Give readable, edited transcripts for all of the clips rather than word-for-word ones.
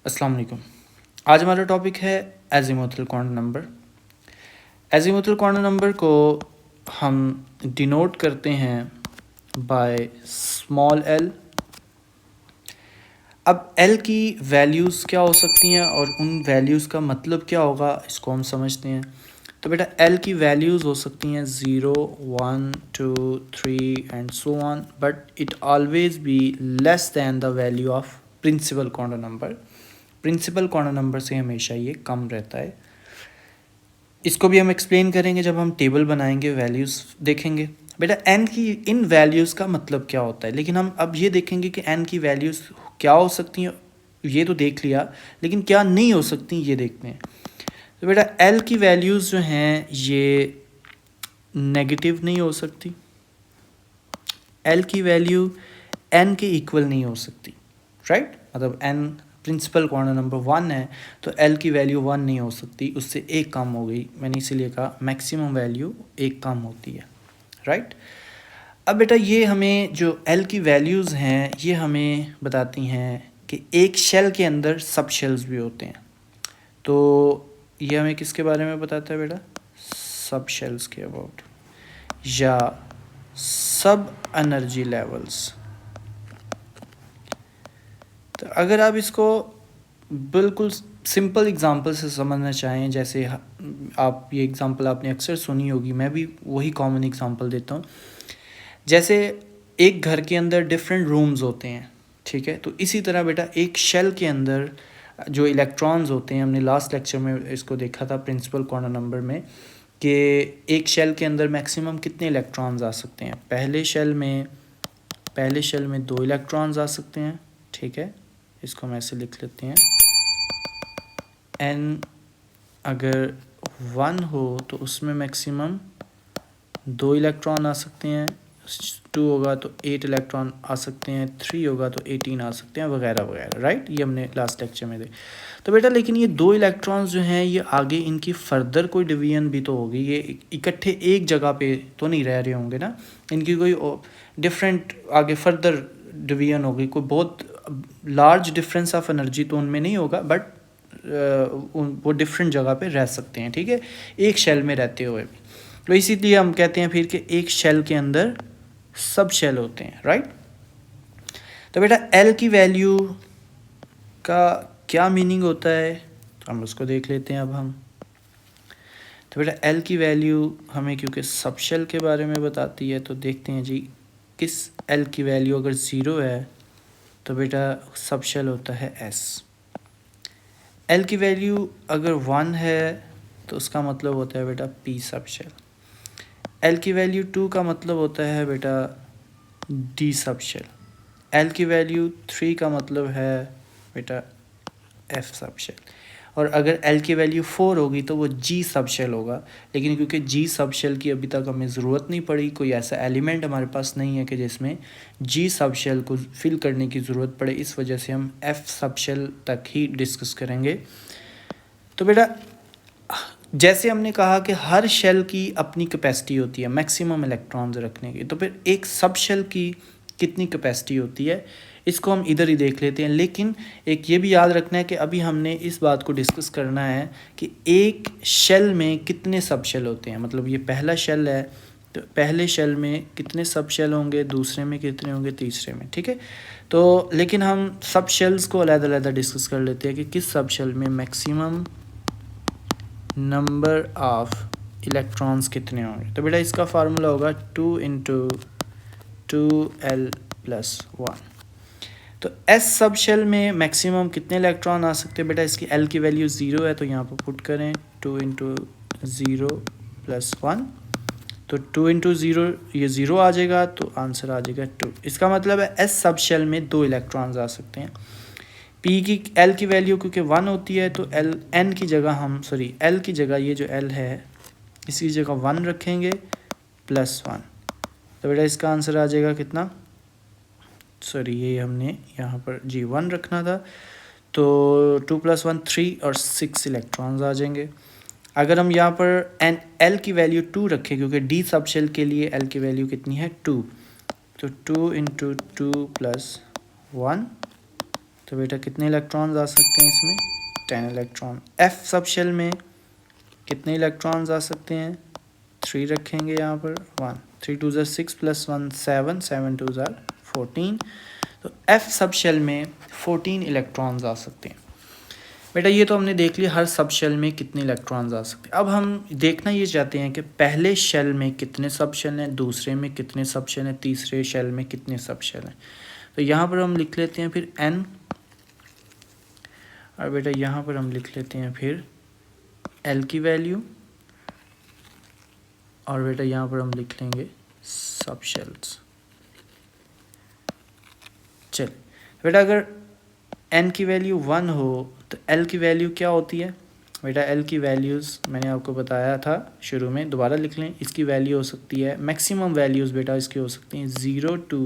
अस्सलाम वालेकुम। आज हमारा टॉपिक है azimuthal quantum number. Azimuthal quantum number को हम डिनोट करते हैं बाय स्मॉल एल। अब एल की वैल्यूज़ क्या हो सकती हैं और उन वैल्यूज़ का मतलब क्या होगा, इसको हम समझते हैं। तो बेटा एल की वैल्यूज़ हो सकती हैं 0, 1, 2, 3 and so on, but it always be less than the value of principal quantum number. Principal quantum number से हमेशा ये कम रहता है। इसको भी हम एक्सप्लेन करेंगे जब हम टेबल बनाएंगे, वैल्यूज़ देखेंगे। बेटा एन की इन वैल्यूज़ का मतलब क्या होता है, लेकिन हम अब ये देखेंगे कि एन की वैल्यूज़ क्या हो सकती हैं। ये तो देख लिया, लेकिन क्या नहीं हो सकती ये देखते हैं। तो बेटा एल की वैल्यूज़ जो हैं ये नेगेटिव नहीं हो सकती। एल की वैल्यू एन के इक्वल नहीं हो सकती, राइट। मतलब एन प्रिंसिपल क्वांटम नंबर 1 है तो एल की वैल्यू 1 नहीं हो सकती, उससे एक कम हो गई। मैंने इसीलिए कहा मैक्सिमम वैल्यू एक कम होती है, राइट। अब बेटा ये हमें जो एल की वैल्यूज़ हैं ये हमें बताती हैं कि एक शेल के अंदर सब शेल्स भी होते हैं। तो ये हमें किसके बारे में बताता है बेटा? सब शेल्स के अबाउट, या सब एनर्जी लेवल्स। तो अगर आप इसको बिल्कुल सिंपल एग्जांपल से समझना चाहें, जैसे आप ये एग्जांपल आपने अक्सर सुनी होगी, मैं भी वही कॉमन एग्जांपल देता हूँ। जैसे एक घर के अंदर डिफरेंट रूम्स होते हैं, ठीक है। तो इसी तरह बेटा एक शेल के अंदर जो इलेक्ट्रॉन्स होते हैं, हमने लास्ट लेक्चर में इसको देखा था प्रिंसिपल क्वांटम नंबर में, कि एक शेल के अंदर मैक्सिमम कितने इलेक्ट्रॉन्स आ सकते हैं। पहले शेल में 2 इलेक्ट्रॉन्स आ सकते हैं, ठीक है। इसको हम ऐसे लिख लेते हैं, एन अगर 1 हो तो उसमें मैक्सिमम 2 इलेक्ट्रॉन आ सकते हैं, 2 होगा तो 8 इलेक्ट्रॉन आ सकते हैं, 3 होगा तो 18 आ सकते हैं, वगैरह वगैरह, राइट। ये हमने लास्ट लेक्चर में देखा। तो बेटा लेकिन ये 2 इलेक्ट्रॉन्स जो हैं ये आगे इनकी फर्दर कोई डिवीजन भी तो होगी, ये इकट्ठे एक जगह पे तो नहीं रह रहे होंगे ना, इनकी कोई डिफरेंट आगे फर्दर डिवीजन होगी, कोई बहुत लार्ज डिफरेंस ऑफ एनर्जी तो उनमें नहीं होगा, बट वो डिफरेंट जगह पे रह सकते हैं, ठीक है, एक शेल में रहते हुए भी। तो इसीलिए हम कहते हैं फिर कि एक शेल के अंदर सब शेल होते हैं, राइट। तो बेटा एल की वैल्यू का क्या मीनिंग होता है, तो हम उसको देख लेते हैं अब हम। तो बेटा एल की वैल्यू हमें क्योंकि सब शेल के बारे में बताती है, तो देखते हैं जी किस एल की वैल्यू अगर 0 है तो बेटा सब शेल होता है एस। एल की वैल्यू अगर 1 है तो उसका मतलब होता है बेटा पी सब शेल। एल की वैल्यू 2 का मतलब होता है बेटा डी सब शेल। एल की वैल्यू 3 का मतलब है बेटा एफ सब शेल। और अगर एल की वैल्यू 4 होगी तो वो जी सब शेल होगा। लेकिन क्योंकि जी सब शेल की अभी तक हमें ज़रूरत नहीं पड़ी, कोई ऐसा एलिमेंट हमारे पास नहीं है कि जिसमें जी सब शेल को फिल करने की ज़रूरत पड़े, इस वजह से हम एफ सब शेल तक ही डिस्कस करेंगे। तो बेटा जैसे हमने कहा कि हर शेल की अपनी कैपेसिटी होती है मैक्सिमम इलेक्ट्रॉन्स रखने की, तो फिर एक सब शेल की कितनी कैपेसिटी होती है इसको हम इधर ही देख लेते हैं। लेकिन एक ये भी याद रखना है कि अभी हमने इस बात को डिस्कस करना है कि एक शेल में कितने सब शेल होते हैं। मतलब ये पहला शेल है तो पहले शेल में कितने सब शेल होंगे, दूसरे में कितने होंगे, तीसरे में, ठीक है। तो लेकिन हम सब शेल्स को अलग-अलग डिस्कस कर लेते हैं कि किस सब शेल में मैक्सिमम नंबर ऑफ इलेक्ट्रॉन्स कितने होंगे। तो बेटा इसका फार्मूला होगा 2 × 2l+1। तो एस सब शेल में मैक्सिमम कितने इलेक्ट्रॉन आ सकते हैं बेटा, इसकी एल की वैल्यू 0 है तो यहाँ पर पुट करें 2 × 0+1। तो 2 × 0 ये 0 आ जाएगा तो आंसर आ जाएगा 2। इसका मतलब है एस सब शेल में 2 इलेक्ट्रॉन्स आ सकते हैं। पी की एल की वैल्यू क्योंकि 1 होती है तो एल एन की जगह एल की जगह ये जो एल है इसकी जगह 1 रखेंगे +1। तो बेटा इसका आंसर आ जाएगा कितना, ये हमने यहाँ पर जी 1 रखना था, तो 2 + 1 3 और 6 इलेक्ट्रॉन्स आ जाएंगे। अगर हम यहाँ पर एल की वैल्यू 2 रखें, क्योंकि डी सब शेल के लिए एल की वैल्यू कितनी है 2, तो 2 × 2 + 1 तो बेटा कितने इलेक्ट्रॉन्स आ सकते हैं इसमें? 10 इलेक्ट्रॉन। एफ सब शेल में कितने इलेक्ट्रॉन्स आ सकते हैं? 3 रखेंगे यहाँ पर, 1 3 2 6 + 1 7 7 2 14। तो एफ सब शेल में 14 इलेक्ट्रॉन्स आ सकते हैं। बेटा ये तो हमने देख लिया हर सब शेल में कितने इलेक्ट्रॉन्स आ सकते हैं। अब हम देखना ये चाहते हैं कि पहले शेल में कितने सब शेल हैं, दूसरे में कितने सब शेल हैं, तीसरे शेल में कितने सब शेल हैं। तो यहाँ पर हम लिख लेते हैं फिर n, और बेटा यहाँ पर हम लिख लेते हैं फिर l की वैल्यू, और बेटा यहाँ पर हम लिख लेंगे सब शेल्स। चल बेटा अगर n की वैल्यू 1 हो तो l की वैल्यू क्या होती है? बेटा l की वैल्यूज़ मैंने आपको बताया था शुरू में, दोबारा लिख लें। इसकी वैल्यू हो सकती है, मैक्सिमम वैल्यूज़ बेटा इसकी हो सकती हैं 0 to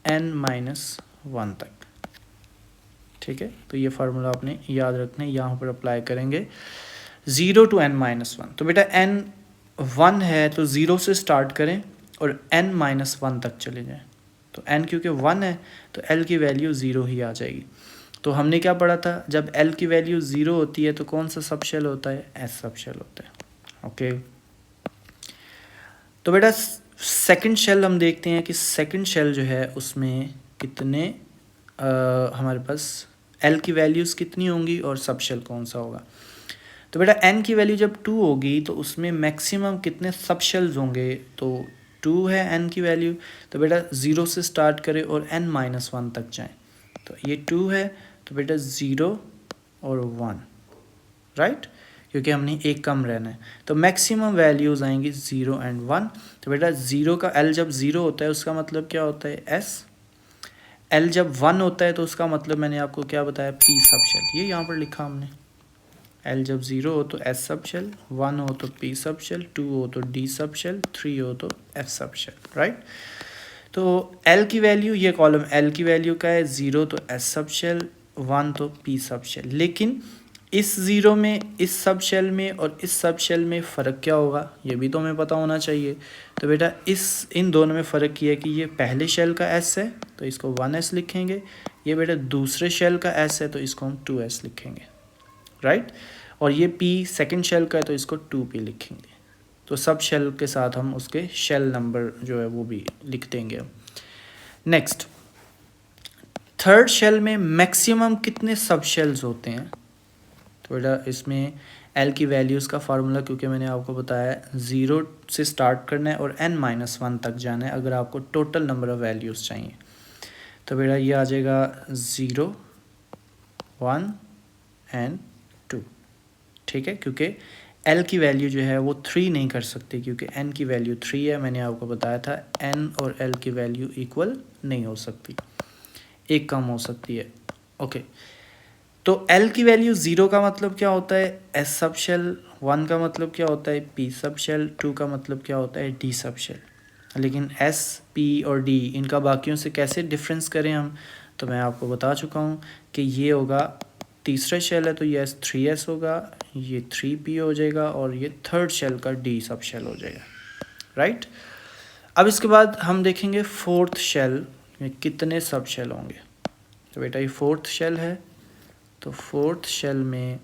n-1 तक। ठीक है, तो ये फार्मूला आपने याद रखना है, यहाँ पर अप्लाई करेंगे 0 to n-1। तो बेटा n 1 है तो 0 से स्टार्ट करें और n-1 तक चले जाएं। तो n क्योंकि 1 है तो l की वैल्यू 0 ही आ जाएगी। तो हमने क्या पढ़ा था, जब l की वैल्यू 0 होती है तो कौन सा सब शेल होता है? s सब शेल होता है। ओके, तो बेटा सेकंड शेल हम देखते हैं कि सेकंड शेल जो है उसमें कितने हमारे पास l की वैल्यूज़ कितनी होंगी और सब शेल कौन सा होगा। तो बेटा n की वैल्यू जब 2 होगी तो उसमें मैक्सिमम कितने सब शेल्स होंगे? तो 2 है n की वैल्यू, तो बेटा 0 से स्टार्ट करें और n-1 तक जाएं। तो ये 2 है तो बेटा 0 और 1, राइट, क्योंकि हमने एक कम रहना है। तो मैक्सिमम वैल्यूज़ आएंगी 0 and 1। तो बेटा 0 का l जब 0 होता है उसका मतलब क्या होता है? s। l जब 1 होता है तो उसका मतलब मैंने आपको क्या बताया? p सब शेल। ये यहाँ पर लिखा हमने, l जब 0 हो तो s सब शेल, 1 हो तो p सब शेल, 2 हो तो d सब शेल, 3 हो तो f सब शेल, राइट। तो l की वैल्यू, ये कॉलम l की वैल्यू का है 0 तो s सब शेल, 1 तो p सब शेल। लेकिन इस 0 में, इस सब शेल में और इस सब शेल में फ़र्क क्या होगा ये भी तो हमें पता होना चाहिए। तो बेटा इन दोनों में फ़र्क ये है कि ये पहले शेल का s है तो इसको 1s लिखेंगे, ये बेटा दूसरे शेल का s है तो इसको हम 2s लिखेंगे, राइट। और ये p सेकंड शेल का है तो इसको 2p लिखेंगे। तो सब शेल के साथ हम उसके शेल नंबर जो है वो भी लिख देंगे। नेक्स्ट, थर्ड शेल में मैक्सिमम कितने सब शेल्स होते हैं? तो बेटा इसमें l की वैल्यूज़ का फार्मूला, क्योंकि मैंने आपको बताया 0 से स्टार्ट करना है और n-1 तक जाना है अगर आपको टोटल नंबर ऑफ़ वैल्यूज़ चाहिए। तो बेटा ये आ जाएगा 0 1 and 2, ठीक है, क्योंकि l की वैल्यू जो है वो 3 नहीं कर सकती क्योंकि n की वैल्यू 3 है। मैंने आपको बताया था n और l की वैल्यू इक्वल नहीं हो सकती, एक कम हो सकती है। ओके, तो l की वैल्यू 0 का मतलब क्या होता है? s सब शेल, 1 का मतलब क्या होता है? p सब शेल, 2 का मतलब क्या होता है? d सब शेल। लेकिन s, p और d इनका बाकियों से कैसे डिफरेंस करें हम, तो मैं आपको बता चुका हूँ कि ये होगा तीसरा शेल है तो ये 3s होगा, ये 3p हो जाएगा और ये थर्ड शेल का d सब शेल हो जाएगा, राइट। अब इसके बाद हम देखेंगे फोर्थ शेल में कितने सब शेल होंगे। तो बेटा ये फोर्थ शेल है तो फोर्थ शेल में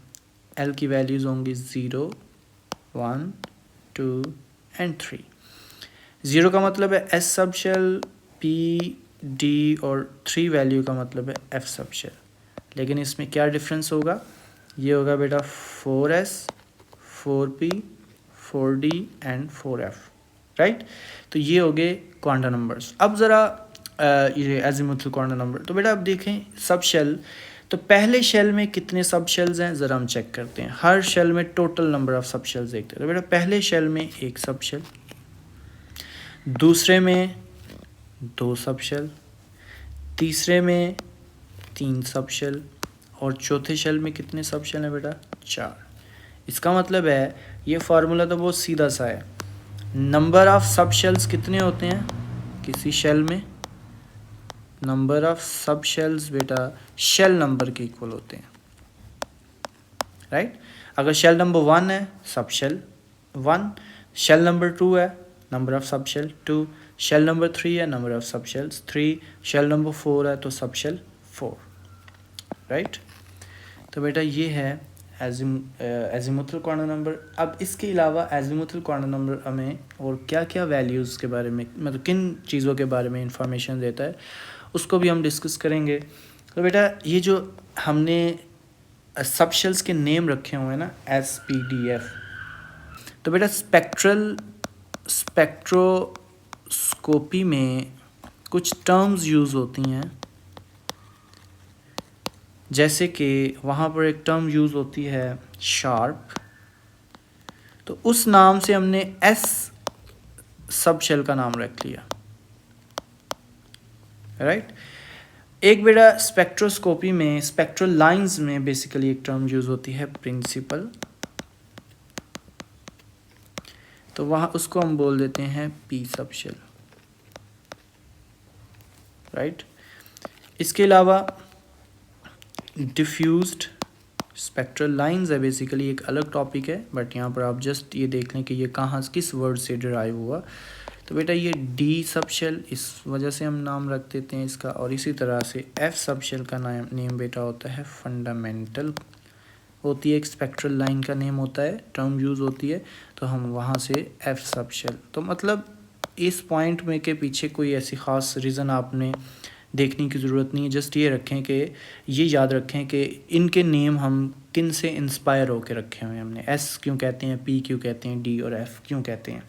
l की वैल्यूज़ होंगी 0 1 2 and 3। 0 का मतलब है s सब शेल, p d और 3 वैल्यू का मतलब है f सब शेल। लेकिन इसमें क्या डिफरेंस होगा? ये होगा बेटा 4s 4p 4d and 4f, right. तो ये हो गए क्वांटम नंबर्स। अब ज़रा ये एजिमुथल क्वांटम नंबर। तो बेटा अब देखें सब शेल, तो पहले शेल में कितने सब शेल्स हैं ज़रा हम चेक करते हैं। हर शेल में total number of sub shells देखते हैं। तो बेटा पहले शेल में एक सब शेल, दूसरे में 2 सब शेल, तीसरे में 3 सब शेल और चौथे शेल में कितने सब शेल हैं बेटा? 4। इसका मतलब है ये फार्मूला तो बहुत सीधा सा है। नंबर ऑफ़ सब शेल्स कितने होते हैं किसी शेल में? नंबर ऑफ़ सब शेल्स बेटा शेल नंबर के इक्वल होते हैं, राइट। अगर शेल नंबर 1 है सब शेल 1, शेल नंबर 2 है number of sub shell 2, shell number 3 है number of sub shells 3, shell number 4 है तो सब शेल 4, राइट। तो बेटा ये है एजीमुथल क्वांटम नंबर। अब इसके अलावा एजीमुथल क्वांटम नंबर हमें और क्या क्या वैल्यूज़ के बारे में, मतलब किन चीज़ों के बारे में इंफॉर्मेशन देता है, उसको भी हम डिस्कस करेंगे। तो बेटा ये जो हमने सब शेल्स के नेम रखे हुए हैं ना, SPDF, तो बेटा स्पेक्ट्रोस्कोपी में कुछ टर्म्स यूज़ होती हैं, जैसे कि वहाँ पर एक टर्म यूज़ होती है शार्प, तो उस नाम से हमने S सब शेल का नाम रख लिया, राइट। एक बेटा स्पेक्ट्रोस्कोपी में स्पेक्ट्रल लाइंस में बेसिकली एक टर्म यूज़ होती है प्रिंसिपल, तो वहाँ उसको हम बोल देते हैं P सब शेल, राइट। इसके अलावा डिफ्यूज्ड स्पेक्ट्रल लाइंस है, बेसिकली एक अलग टॉपिक है, बट यहाँ पर आप जस्ट ये देख लें कि ये कहाँ किस वर्ड से डिराइव हुआ। तो बेटा ये D सब शेल, इस वजह से हम नाम रख देते हैं इसका, और इसी तरह से F सब शेल का नेम बेटा होता है फंडामेंटल, होती है एक स्पेक्ट्रल लाइन का नेम होता है, टर्म यूज़ होती है, तो हम वहाँ से F सब शेल। तो मतलब इस पॉइंट में के पीछे कोई ऐसी ख़ास रीज़न आपने देखने की ज़रूरत नहीं है, जस्ट ये रखें कि ये याद रखें कि इनके नेम हम किन से इंस्पायर होकर रखे हुए हैं हमने, S क्यों कहते हैं, P क्यों कहते हैं, D और F क्यों कहते हैं।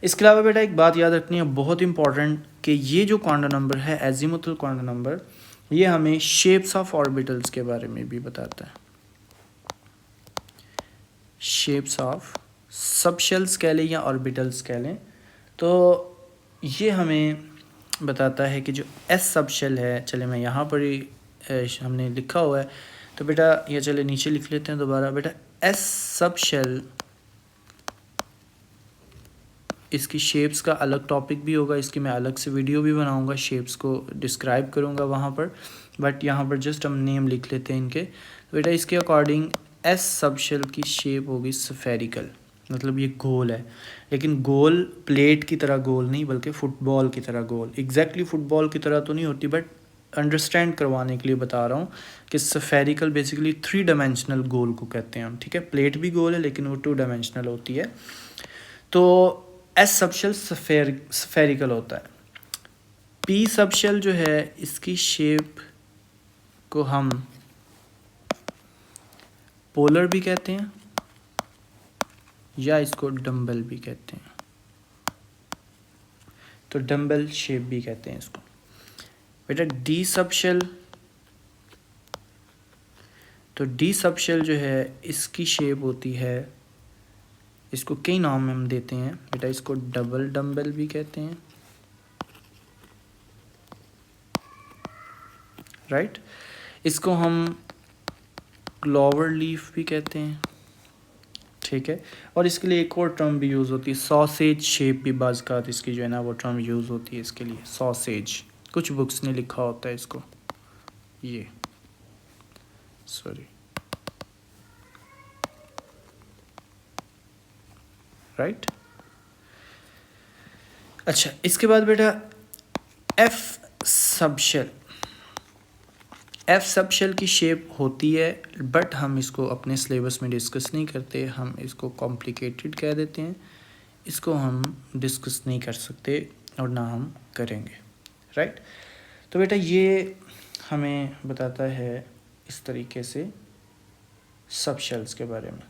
इसके अलावा बेटा एक बात याद रखनी है बहुत इंपॉर्टेंट, कि ये जो क्वांटम नंबर है एजीमुथल क्वांटम नंबर, ये हमें शेप्स ऑफ ऑर्बिटल्स के बारे में भी बताता है। शेप्स ऑफ सब शेल्स कह लें या ऑर्बिटल्स कह लें, तो ये हमें बताता है कि जो S सब शेल है, चले मैं यहाँ पर ही हमने लिखा हुआ है, तो बेटा ये चले नीचे लिख लेते हैं दोबारा। बेटा S सब शेल, इसकी शेप्स का अलग टॉपिक भी होगा, इसकी मैं अलग से वीडियो भी बनाऊंगा, शेप्स को डिस्क्राइब करूंगा वहाँ पर, बट यहाँ पर जस्ट हम नेम लिख लेते हैं इनके। तो बेटा इसके अकॉर्डिंग S सब शेल की शेप होगी स्फेरिकल, मतलब ये गोल है, लेकिन गोल प्लेट की तरह गोल नहीं, बल्कि फुटबॉल की तरह गोल। एग्जैक्टली फुटबॉल की तरह तो नहीं होती, बट अंडरस्टैंड करवाने के लिए बता रहा हूँ कि स्फेरिकल बेसिकली 3 डायमेंशनल गोल को कहते हैं हम, ठीक है। प्लेट भी गोल है लेकिन वो 2 डायमेंशनल होती है। तो S सब शेल स्फेरिकल होता है। P सब शेल जो है, इसकी शेप को हम पोलर भी कहते हैं या इसको डम्बल भी कहते हैं, तो डम्बल शेप भी कहते हैं इसको। बेटा D सब शेल, तो D सब शेल जो है इसकी शेप होती है, इसको कई नाम हम देते हैं बेटा, इसको डबल डम्बल भी कहते हैं, राइट। इसको हम क्लोवर लीफ भी कहते हैं, ठीक है। और इसके लिए एक और टर्म भी यूज़ होती है, सॉसेज शेप भी बाज़ का इसकी जो है ना वो टर्म यूज़ होती है इसके लिए, सॉसेज। कुछ बुक्स ने लिखा होता है इसको, ये सॉरी, राइट। अच्छा, इसके बाद बेटा F sub shell, F sub shell की शेप होती है, बट हम इसको अपने सिलेबस में डिस्कस नहीं करते, हम इसको कॉम्प्लिकेटेड कह देते हैं, इसको हम डिस्कस नहीं कर सकते और ना हम करेंगे, राइट। तो बेटा ये हमें बताता है इस तरीके से सब शेल्स के बारे में।